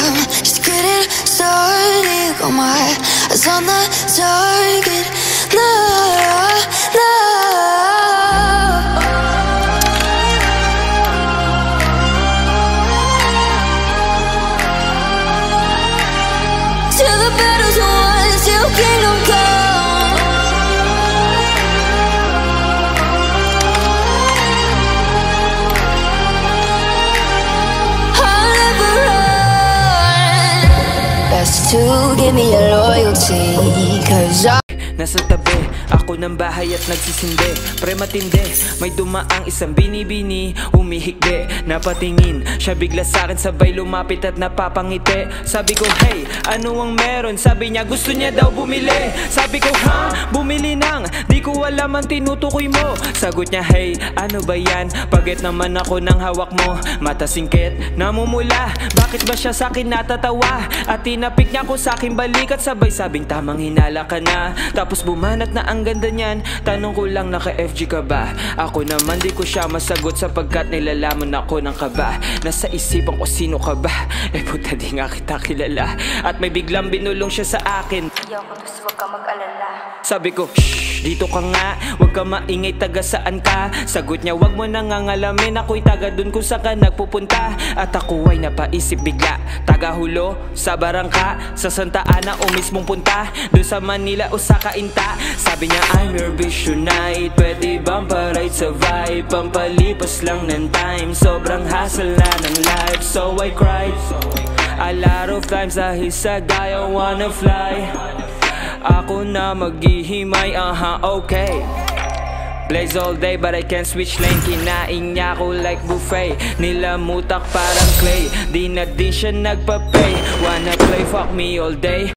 I'm just getting started. Got my eyes on the target. No, no. Till the battle's won, till kingdom come. I'll never run. Best to give me your loyalty, 'cause nasa tabi, ako ng bahay at nagsisindi. Pre matindi, may dumaang isang binibini. Humihikbi, napatingin siya bigla sa'kin, sabay lumapit at napapangiti. Sabi ko, hey, ano ang meron? Sabi niya, gusto niya daw bumili. Sabi ko, ha? Bumili nang di ko alam ang tinutukoy mo. Sagot niya, hey, ano ba yan? Pagit naman ako ng hawak mo. Mata singkit, namumula. Bakit ba siya sa'kin natatawa? At tinapik niya ko sa'king balikat, sabay sabing tamang hinala ka na. Tapos bumanat na ang ganda niyan. Tanong ko lang, naka-FG ka ba? Ako naman di ko siya masagot, sapagkat nilalaman ako ng kaba. Nasa isipan ko, sino ka ba? Eh puta, di nga kita kilala. At may biglang binulong siya sa akin. ayaw ko, tapos wag ka mag-alala. Sabi ko, shh, dito ka nga, wag ka maingay, taga saan ka? Sagot niya, wag mo nang ngalamin, ako'y taga dun kung saan ka nagpupunta. At ako ay napaisip bigla, taga Hulo, sa Barangka, sa Santa Ana o mismong punta, dun sa Manila o sa Cainta. Sabi niya, I'm your visionite, pwede bang pa-ride sa vibe? Pampalipas lang ng time, sobrang hassle na ng life. So I cried a lot of times dahil sa guy I wanna fly. Ako na maghihimay, okay. Blaze all day but I can't switch lane. Kinain niya ako like buffet, nilamutak parang clay. Di na din siya nagpa-pay, wanna play, fuck me all day.